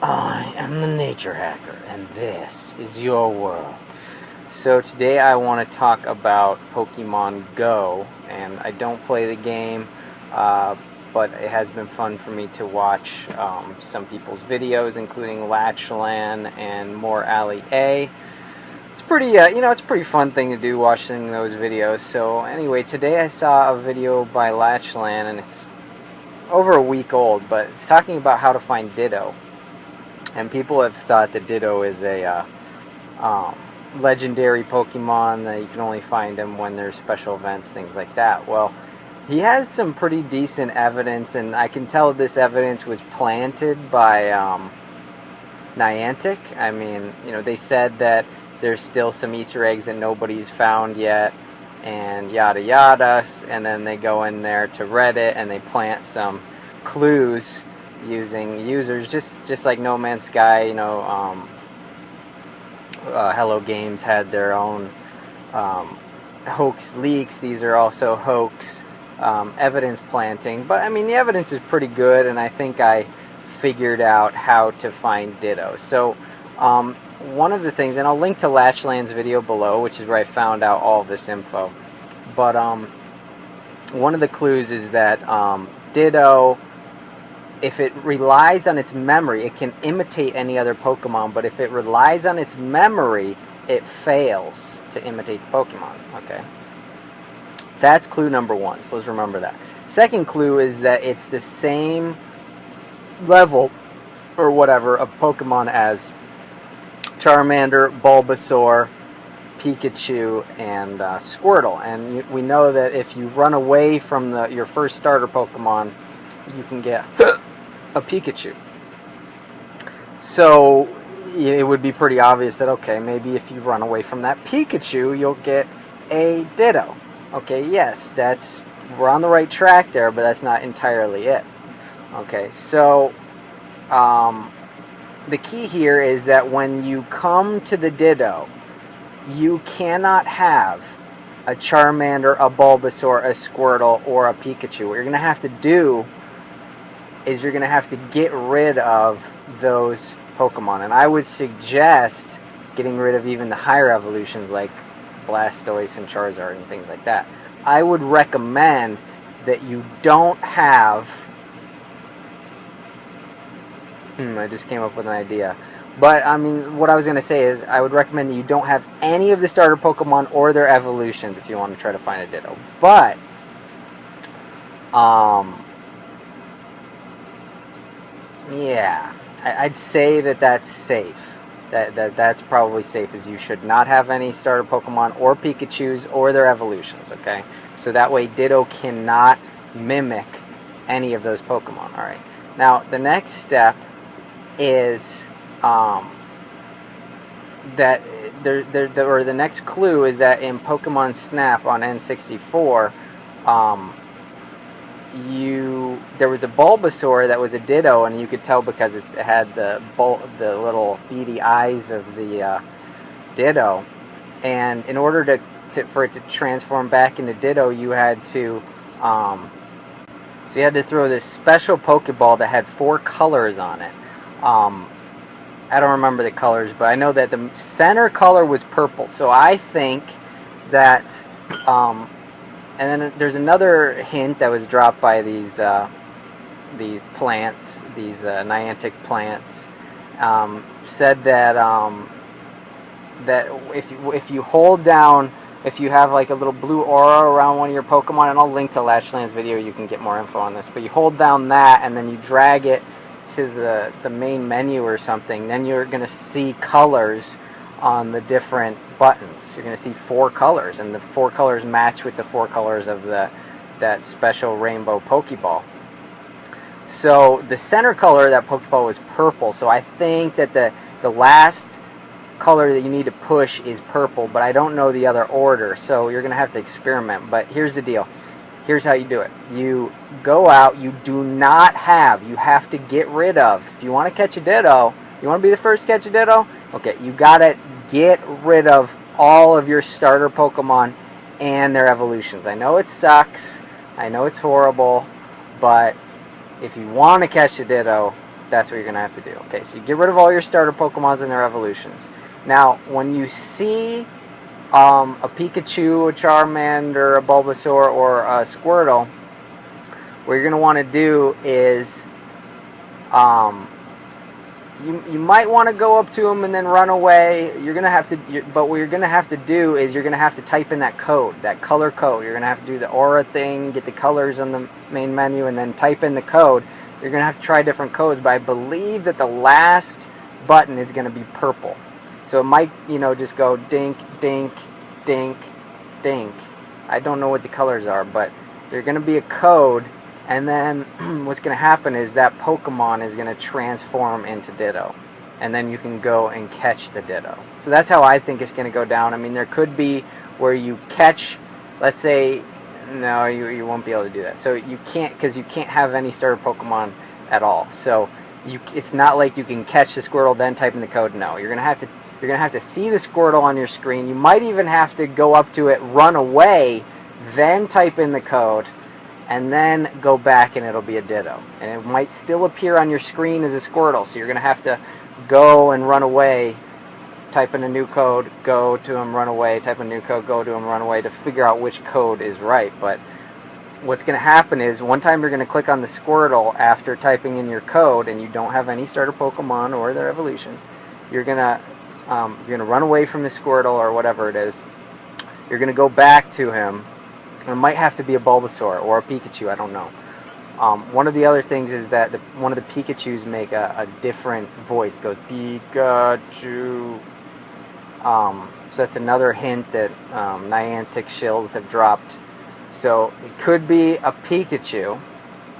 I am the nature hacker, and this is your world. So today I want to talk about Pokemon Go, and I don't play the game, but it has been fun for me to watch some people's videos, including Lachlan and More Ali A. It's pretty, it's a pretty fun thing to do watching those videos. So anyway, today I saw a video by Lachlan, and it's over a week old, but it's talking about how to find Ditto. And people have thought that Ditto is a legendary Pokemon, that you can only find him when there's special events, things like that. Well, he has some pretty decent evidence, and I can tell this evidence was planted by Niantic. I mean, they said that there's still some Easter eggs that nobody's found yet, and yada yada, and then they go in there to Reddit and they plant some clues using users, just like No Man's Sky. Hello Games had their own hoax leaks. These are also hoax evidence planting, but I mean the evidence is pretty good, and I think I figured out how to find Ditto. So one of the things, and I'll link to Lachlan's video below, which is where I found out all of this info, but one of the clues is that Ditto, if it relies on its memory, it can imitate any other Pokemon, but if it relies on its memory, it fails to imitate the Pokemon. Okay, that's clue number one, so let's remember that. Second clue is that it's the same level or whatever of Pokemon as Charmander, Bulbasaur, Pikachu, and Squirtle. And we know that if you run away from your first starter Pokemon, you can get a Pikachu. So it would be pretty obvious that, okay, maybe if you run away from that Pikachu, you'll get a Ditto. Okay, yes, we're on the right track there, but that's not entirely it. Okay, so the key here is that when you come to the Ditto, you cannot have a Charmander, a Bulbasaur, a Squirtle, or a Pikachu. What you're going to have to do is you're going to have to get rid of those Pokemon. And I would suggest getting rid of even the higher evolutions like Blastoise and Charizard and things like that. I would recommend that you don't have... I just came up with an idea. But, I mean, what I was going to say is I would recommend that you don't have any of the starter Pokemon or their evolutions if you want to try to find a Ditto. But, yeah, I'd say that that's safe. That's probably safe, as you should not have any starter Pokemon or Pikachus or their evolutions, okay? So that way Ditto cannot mimic any of those Pokemon, alright? Now, the next step is that the next clue is that in Pokemon Snap on N64, there was a Bulbasaur that was a Ditto, and you could tell because it had the little beady eyes of the Ditto, and in order for it to transform back into Ditto, you had to throw this special Pokeball that had 4 colors on it. I don't remember the colors, but I know that the center color was purple. So I think that, and then there's another hint that was dropped by these plants, these Niantic plants, said that that if you hold down, if you have like a little blue aura around one of your Pokemon, and I'll link to Lachlan's video, you can get more info on this, but you hold down that and then you drag it to the main menu or something, then you're going to see colors on the different buttons. You're going to see 4 colors, and the 4 colors match with the 4 colors of that special rainbow Pokeball. So the center color of that Pokeball was purple, so I think that the last color that you need to push is purple, but I don't know the other order, so you're going to have to experiment. But here's the deal. Here's how you do it. You go out, you have to get rid of, if you want to catch a Ditto, you want to be the first to catch a Ditto? Okay, you got to get rid of all of your starter Pokemon and their evolutions. I know it sucks, I know it's horrible, but if you want to catch a Ditto, That's what you're going to have to do. Okay, so you get rid of all your starter Pokemons and their evolutions. Now, when you see a Pikachu, a Charmander, a Bulbasaur, or a Squirtle, what you're going to want to do is you might want to go up to them and then run away. You're going to have to, but what you're going to have to do is you're going to have to type in that code, that color code. You're going to have to do the aura thing, get the colors on the main menu, and then type in the code. You're going to have to try different codes, but I believe that the last button is going to be purple. So it might, just go dink, dink, dink, dink. I don't know what the colors are, but there's going to be a code, and then what's going to happen is that Pokemon is going to transform into Ditto, and then you can go and catch the Ditto. So that's how I think it's going to go down. I mean, there could be where you catch, let's say, no, you won't be able to do that. So you can't, because you can't have any starter Pokemon at all. So it's not like you can catch the Squirtle then type in the code. No, you're gonna have to see the Squirtle on your screen. You might even have to go up to it, run away, then type in the code, and then go back and it'll be a Ditto. And it might still appear on your screen as a Squirtle. So you're gonna have to go and run away, type in a new code, go to him, run away, type in a new code, go to him, run away, to figure out which code is right. But what's going to happen is one time you're going to click on the Squirtle after typing in your code and you don't have any starter Pokemon or their evolutions. You're going to run away from the Squirtle or whatever it is. You're going to go back to him. It might have to be a Bulbasaur or a Pikachu, I don't know. One of the other things is that one of the Pikachus make a different voice, goes Pikachu. So that's another hint that Niantic shills have dropped. So it could be a Pikachu.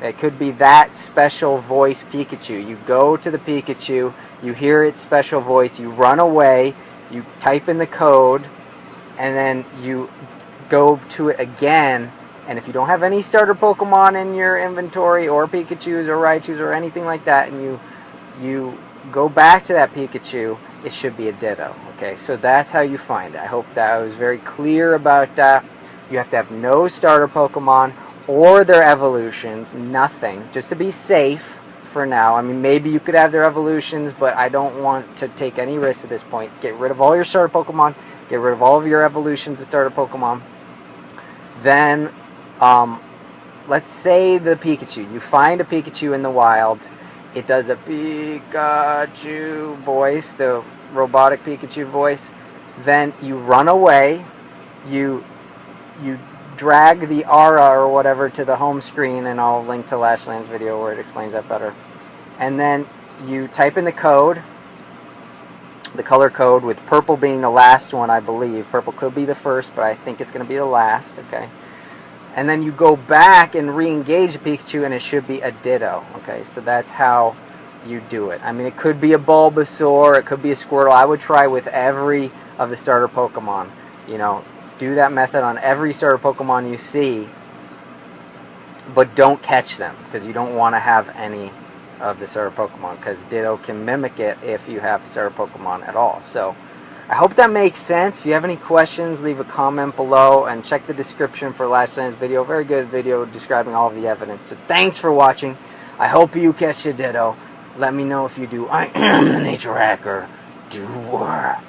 It could be that special voice Pikachu. You go to the Pikachu, you hear its special voice, you run away, you type in the code, and then you go to it again. And if you don't have any starter Pokemon in your inventory, or Pikachus or Raichus or anything like that, and you go back to that Pikachu, it should be a Ditto. Okay, so that's how you find it. I hope that I was very clear about that. You have to have no starter Pokemon or their evolutions, nothing, just to be safe for now. I mean, maybe you could have their evolutions, but I don't want to take any risks at this point. Get rid of all your starter Pokemon, get rid of all of your evolutions of starter Pokemon. Then, let's say the Pikachu. You find a Pikachu in the wild. It does a Pikachu voice, the robotic Pikachu voice. Then you run away. You drag the aura or whatever to the home screen, and I'll link to Lachlan's video where it explains that better. And then you type in the code, the color code, with purple being the last one, I believe. Purple could be the first, but I think it's going to be the last, okay? And then you go back and re-engage the Pikachu, and it should be a Ditto, okay? So that's how you do it. I mean, it could be a Bulbasaur, it could be a Squirtle. I would try with every of the starter Pokemon, do that method on every starter Pokemon you see, but don't catch them, because you don't want to have any of the starter Pokemon, because Ditto can mimic it if you have starter Pokemon at all. So I hope that makes sense. If you have any questions, leave a comment below, and check the description for Lachlan's video. Very good video describing all of the evidence. So thanks for watching. I hope you catch a Ditto. Let me know if you do. I am the Nature Hacker. Doer.